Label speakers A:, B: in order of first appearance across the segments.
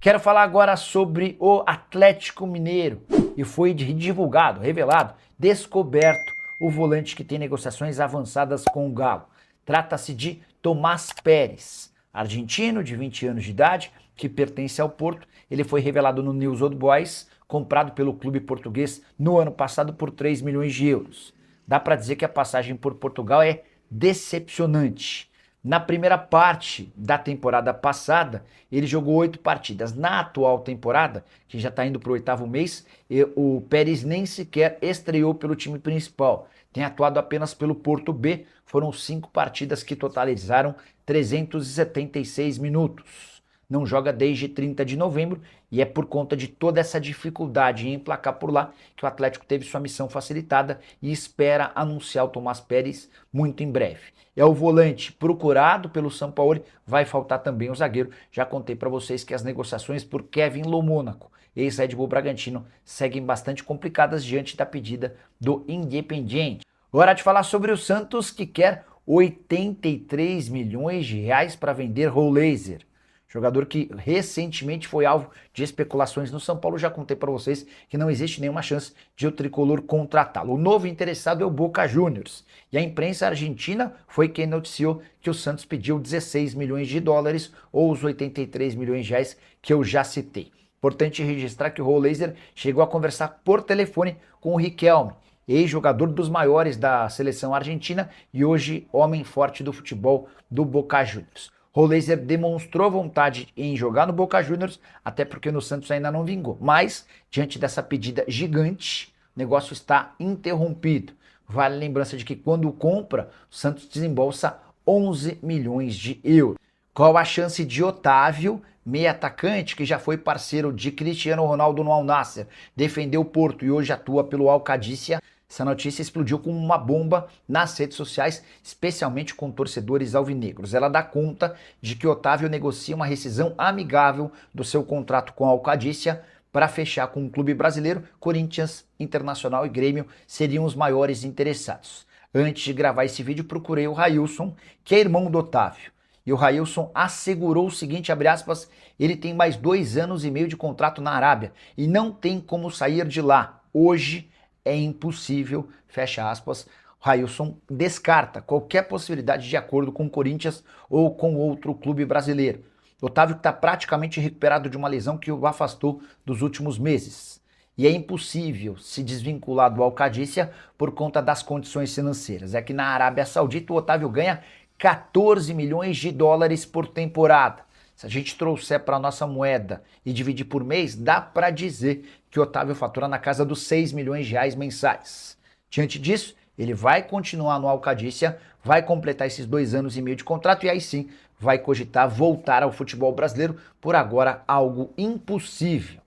A: Quero falar agora sobre o Atlético Mineiro. E foi divulgado, revelado, descoberto o volante que tem negociações avançadas com o Galo. Trata-se de Tomás Pérez, argentino de 20 anos de idade, que pertence ao Porto. Ele foi revelado no News Old Boys, comprado pelo clube português no ano passado por 3 milhões de euros. Dá para dizer que a passagem por Portugal é decepcionante. Na primeira parte da temporada passada, ele jogou 8 partidas. Na atual temporada, que já está indo para o 8º mês, o Pérez nem sequer estreou pelo time principal. Tem atuado apenas pelo Porto B. Foram 5 partidas que totalizaram 376 minutos. Não joga desde 30 de novembro e é por conta de toda essa dificuldade em emplacar por lá que o Atlético teve sua missão facilitada e espera anunciar o Tomás Pérez muito em breve. É o volante procurado pelo Sampaoli, vai faltar também o zagueiro. Já contei para vocês que as negociações por Kevin Lomônaco, ex-Red Bull Bragantino, seguem bastante complicadas diante da pedida do Independiente. Hora de falar sobre o Santos, que quer 83 milhões de reais para vender Rollaser. Jogador que recentemente foi alvo de especulações no São Paulo. Já contei para vocês que não existe nenhuma chance de o tricolor contratá-lo. O novo interessado é o Boca Juniors. E a imprensa argentina foi quem noticiou que o Santos pediu 16 milhões de dólares ou os 83 milhões de reais que eu já citei. Importante registrar que o Rollaser chegou a conversar por telefone com o Riquelme, ex-jogador dos maiores da seleção argentina e hoje homem forte do futebol do Boca Juniors. Rollaser demonstrou vontade em jogar no Boca Juniors, até porque no Santos ainda não vingou. Mas, diante dessa pedida gigante, o negócio está interrompido. Vale a lembrança de que quando compra, o Santos desembolsa 11 milhões de euros. Qual a chance de Otávio, meia atacante, que já foi parceiro de Cristiano Ronaldo no Al Nassr, defendeu o Porto e hoje atua pelo Al Qadisiyah? Essa notícia explodiu como uma bomba nas redes sociais, especialmente com torcedores alvinegros. Ela dá conta de que Otávio negocia uma rescisão amigável do seu contrato com a Al Qadisiyah para fechar com um clube brasileiro. Corinthians, Internacional e Grêmio seriam os maiores interessados. Antes de gravar esse vídeo, procurei o Railson, que é irmão do Otávio. E o Railson assegurou o seguinte, abre aspas, ele tem mais 2 anos e meio de contrato na Arábia e não tem como sair de lá. Hoje é impossível, fecha aspas. O Railson descarta qualquer possibilidade de acordo com o Corinthians ou com outro clube brasileiro. Otávio está praticamente recuperado de uma lesão que o afastou dos últimos meses. E é impossível se desvincular do Al Qadisiyah por conta das condições financeiras. É que na Arábia Saudita o Otávio ganha 14 milhões de dólares por temporada. Se a gente trouxer para a nossa moeda e dividir por mês, dá para dizer que o Otávio fatura na casa dos 6 milhões de reais mensais. Diante disso, ele vai continuar no Al Qadisiyah, vai completar esses 2 anos e meio de contrato e aí sim vai cogitar voltar ao futebol brasileiro, por agora algo impossível.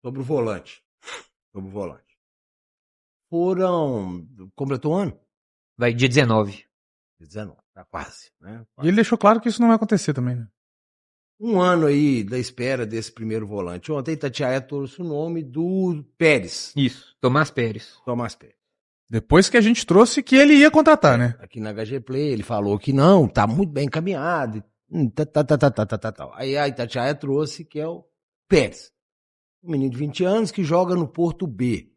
B: Sobre o volante. Completou um ano?
C: Vai dia 19.
B: 19, tá quase, né?
D: E ele deixou claro que isso não vai acontecer também, né?
B: Um ano aí da espera desse primeiro volante. Ontem Itatiaia trouxe o nome do Pérez.
C: Isso, Tomás Pérez.
B: Tomás Pérez.
D: Depois que a gente trouxe que ele ia contratar, né?
B: Aqui na HG Play ele falou que não, tá muito bem encaminhado. Aí a Itatiaia trouxe que é o Pérez. Um menino de 20 anos que joga no Porto B.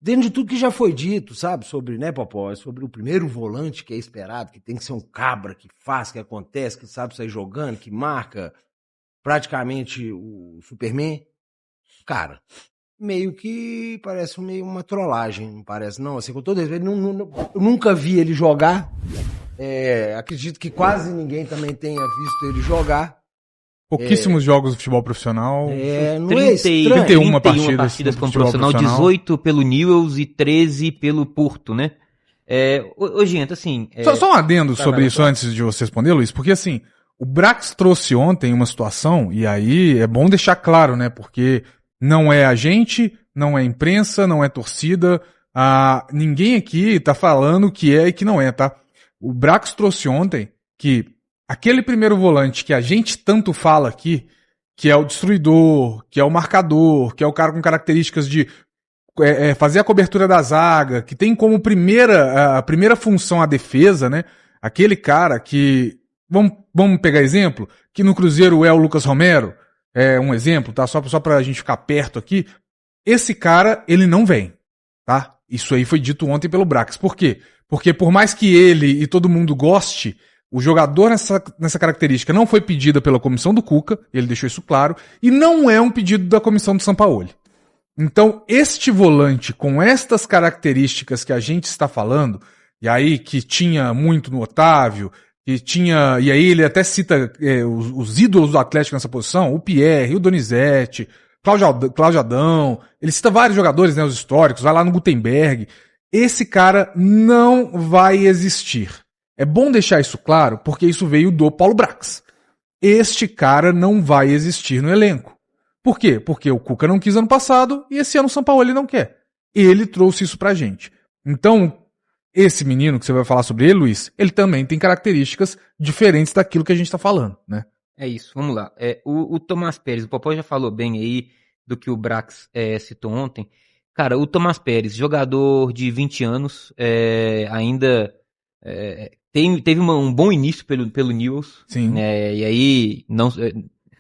B: Dentro de tudo que já foi dito, sabe, sobre, né, Popó, sobre o primeiro volante que é esperado, que tem que ser um cabra, que faz, que acontece, que sabe sair jogando, que marca praticamente o Superman. Cara, meio que parece meio uma trollagem, não parece não? Assim, com todo respeito, eu nunca vi ele jogar. Acredito que quase ninguém também tenha visto ele jogar.
D: Pouquíssimos jogos de futebol profissional.
B: Não 30, é estranho.
D: 31
C: partidas como profissional, 18 pelo Newell's e 13 pelo Porto, né? Gente, assim...
D: Só um adendo sobre isso antes de você responder, Luiz, porque assim, o Brax trouxe ontem uma situação, e aí é bom deixar claro, né? Porque não é a gente, não é a imprensa, não é torcida, ninguém aqui tá falando que é e que não é, tá? O Brax trouxe ontem que aquele primeiro volante que a gente tanto fala aqui, que é o destruidor, que é o marcador, que é o cara com características de fazer a cobertura da zaga, que tem como a primeira função a defesa, né? Aquele cara que, vamos pegar exemplo, que no Cruzeiro é o Lucas Romero, um exemplo, tá? Só pra gente ficar perto aqui. Esse cara, ele não vem, tá? Isso aí foi dito ontem pelo Brax. Por quê? Porque por mais que ele e todo mundo goste, o jogador nessa característica não foi pedida pela comissão do Cuca, ele deixou isso claro, e não é um pedido da comissão do Sampaoli. Então, este volante com estas características que a gente está falando, e aí que tinha muito no Otávio, que tinha, e aí ele até cita os ídolos do Atlético nessa posição, o Pierre, o Donizete, Cláudio Adão, ele cita vários jogadores, né, os históricos, vai lá no Gutenberg. Esse cara não vai existir. É bom deixar isso claro, porque isso veio do Paulo Brax. Este cara não vai existir no elenco. Por quê? Porque o Cuca não quis ano passado e esse ano o Sampaoli não quer. Ele trouxe isso pra gente. Então, esse menino que você vai falar sobre ele, Luiz, ele também tem características diferentes daquilo que a gente tá falando, né?
C: É isso, vamos lá. O Tomás Pérez, o Popó já falou bem aí do que o Brax citou ontem. Cara, o Tomás Pérez, jogador de 20 anos, ainda teve um bom início pelo Newell's.
D: Sim.
C: E aí,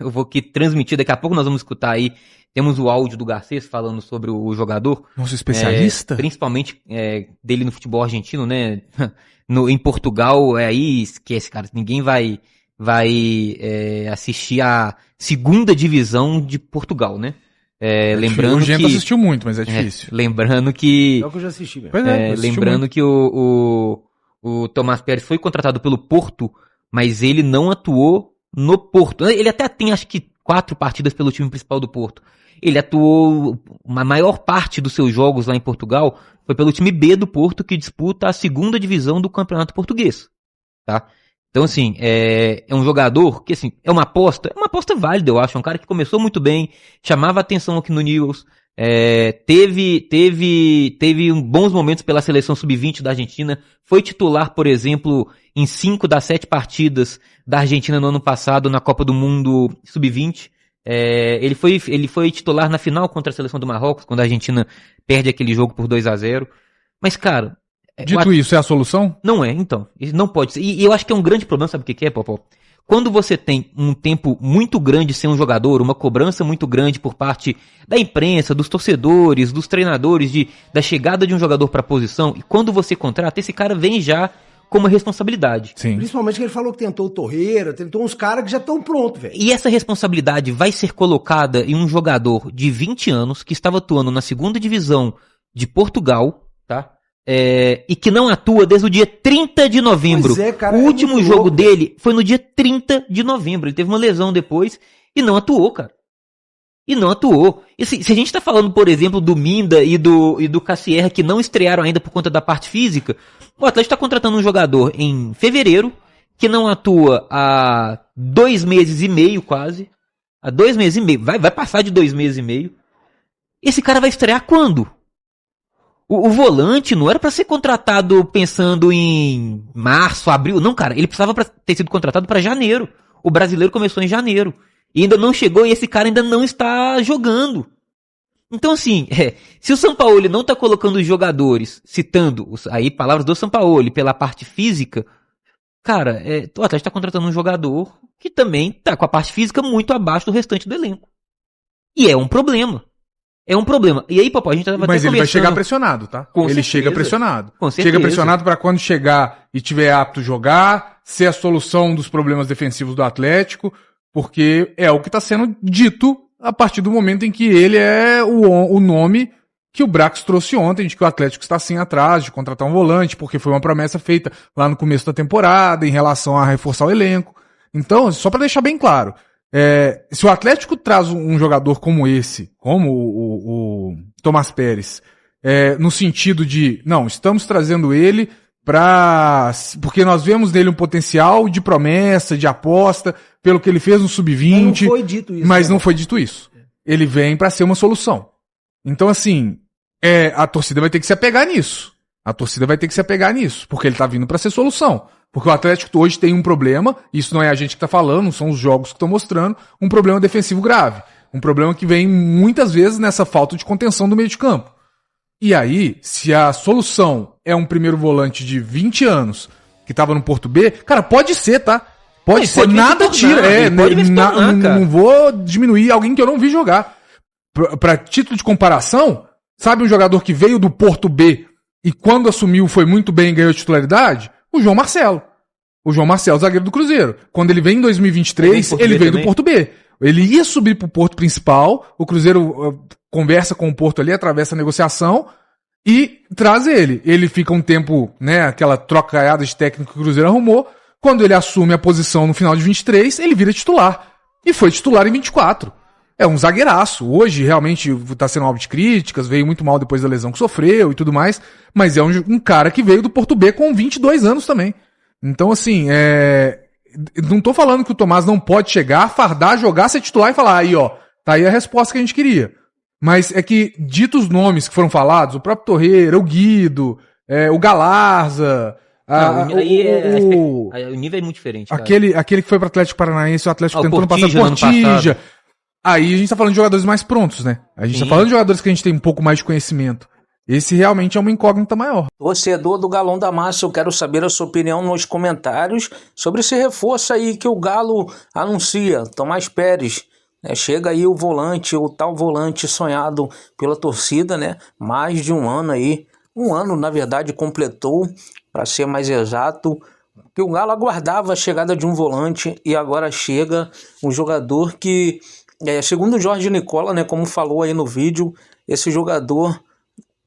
C: eu vou aqui transmitir, daqui a pouco nós vamos escutar aí, temos o áudio do Garcês falando sobre o jogador.
D: Nosso especialista?
C: Principalmente dele no futebol argentino, né? Em Portugal, aí esquece, cara, ninguém vai assistir a segunda divisão de Portugal, né? Lembrando
D: o Gento
C: que
D: assistiu muito, mas é difícil.
C: Lembrando que
B: É o que eu já assisti mesmo.
C: lembrando que o Tomás Pérez foi contratado pelo Porto, mas ele não atuou no Porto. Ele até tem, acho que 4 partidas pelo time principal do Porto. Ele atuou, a maior parte dos seus jogos lá em Portugal foi pelo time B do Porto, que disputa a segunda divisão do Campeonato Português, tá? Então, assim, é um jogador que, assim, é uma aposta válida, eu acho. É um cara que começou muito bem, chamava atenção aqui no Newell's, teve bons momentos pela seleção sub-20 da Argentina, foi titular, por exemplo, em 5 das 7 partidas da Argentina no ano passado na Copa do Mundo sub-20. Ele foi titular na final contra a seleção do Marrocos, quando a Argentina perde aquele jogo por 2-0. Mas, cara...
D: Dito isso, é a solução?
C: Não é, então. Não pode ser. E eu acho que é um grande problema, sabe o que é, Popó? Quando você tem um tempo muito grande sem um jogador, uma cobrança muito grande por parte da imprensa, dos torcedores, dos treinadores, da chegada de um jogador para a posição, e quando você contrata, esse cara vem já com uma responsabilidade.
D: Sim.
B: Principalmente que ele falou que tentou o Torreira, tentou uns caras que já estão prontos, velho.
C: E essa responsabilidade vai ser colocada em um jogador de 20 anos que estava atuando na segunda divisão de Portugal, tá? E que não atua desde o dia 30 de novembro.
B: Cara,
C: o último
B: muito
C: jogo
B: louco,
C: dele foi no dia 30 de novembro. Ele teve uma lesão depois e não atuou, cara. E não atuou. E se a gente tá falando, por exemplo, do Minda e do Cassierra, que não estrearam ainda por conta da parte física, o Atlético tá contratando um jogador em fevereiro, que não atua há 2 meses e meio quase. Há 2 meses e meio. Vai passar de 2 meses e meio. Esse cara vai estrear quando? O volante não era pra ser contratado pensando em março, abril. Não, cara, ele precisava ter sido contratado pra janeiro. O brasileiro começou em janeiro. E ainda não chegou e esse cara ainda não está jogando. Então, assim, se o Sampaoli não tá colocando os jogadores, citando aí palavras do Sampaoli pela parte física, cara, o Atlético tá contratando um jogador que também tá com a parte física muito abaixo do restante do elenco. E é um problema. É um problema. E aí, papai, a gente tava
D: Mas ele vai chegar pressionado, tá?
C: Com
D: ele
C: certeza.
D: chega pressionado.
C: Com certeza.
D: Chega pressionado pra quando chegar e tiver apto a jogar, ser a solução dos problemas defensivos do Atlético, porque é o que tá sendo dito a partir do momento em que ele é o nome que o Brax trouxe ontem, de que o Atlético está assim atrás de contratar um volante, porque foi uma promessa feita lá no começo da temporada em relação a reforçar o elenco. Então, só pra deixar bem claro, se o Atlético traz um jogador como esse, como o Tomás Pérez, no sentido de, não, estamos trazendo ele porque nós vemos nele um potencial de promessa, de aposta, pelo que ele fez no Sub-20.
B: Mas não foi dito isso.
D: Mas não foi dito isso. Ele vem para ser uma solução. Então, assim, a torcida vai ter que se apegar nisso. A torcida vai ter que se apegar nisso, porque ele tá vindo para ser solução. Porque o Atlético hoje tem um problema, isso não é a gente que tá falando, são os jogos que estão mostrando, um problema defensivo grave. Um problema que vem muitas vezes nessa falta de contenção do meio de campo. E aí, se a solução é um primeiro volante de 20 anos, que tava no Porto B, cara, pode ser, tá? Pode
C: Ele
D: ser,
C: pode vir
D: nada
C: se tornar,
D: tira.
C: ele pode vir se tornar, cara.
D: Não vou diminuir alguém que eu não vi jogar. Pra título de comparação, sabe um jogador que veio do Porto B e quando assumiu foi muito bem e ganhou titularidade? O João Marcelo. O João Marcelo, zagueiro do Cruzeiro. Quando ele vem em 2023, ele veio do Porto B. Ele ia subir pro Porto principal, o Cruzeiro conversa com o Porto ali, atravessa a negociação e traz ele. Ele fica um tempo, né, aquela trocaiada de técnico que o Cruzeiro arrumou. Quando ele assume a posição no final de 23, ele vira titular. E foi titular em 24. É um zagueiraço. Hoje, realmente, tá sendo alvo de críticas, veio muito mal depois da lesão que sofreu e tudo mais, mas é um cara que veio do Porto B com 22 anos também. Então, assim, não tô falando que o Tomás não pode chegar, fardar, jogar, ser titular e falar, aí, ó, tá aí a resposta que a gente queria. Mas é que, dito os nomes que foram falados, o próprio Torreira, o Guido, o Galarza...
C: o nível é muito diferente, cara.
D: Aquele que foi pro Atlético Paranaense, o Atlético tentou passar por Portija. Aí a gente tá falando de jogadores mais prontos, né? A gente tá falando de jogadores que a gente tem um pouco mais de conhecimento. Esse realmente é uma incógnita maior.
E: Torcedor do Galão da Massa, eu quero saber a sua opinião nos comentários sobre esse reforço aí que o Galo anuncia, Tomás Pérez. Chega aí o volante, o tal volante sonhado pela torcida, né? Mais de um ano aí. Um ano, na verdade, completou, para ser mais exato, que o Galo aguardava a chegada de um volante e agora chega um jogador que, segundo o Jorge Nicola, né, como falou aí no vídeo, esse jogador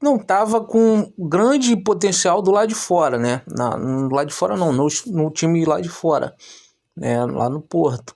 E: não estava com grande potencial do lado de fora, né? Do lado de fora não, no time lá de fora, né, lá no Porto.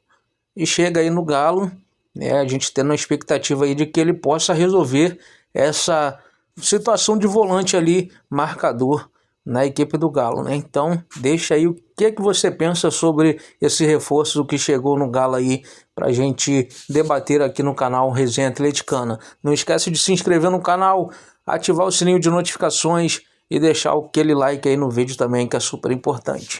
E: E chega aí no Galo, né, a gente tendo a expectativa aí de que ele possa resolver essa situação de volante ali, marcador na equipe do Galo, né? Então, deixa aí o que você pensa sobre esse reforço que chegou no Galo aí pra gente debater aqui no canal Resenha Atleticana. Não esquece de se inscrever no canal, ativar o sininho de notificações e deixar aquele like aí no vídeo também, que é super importante.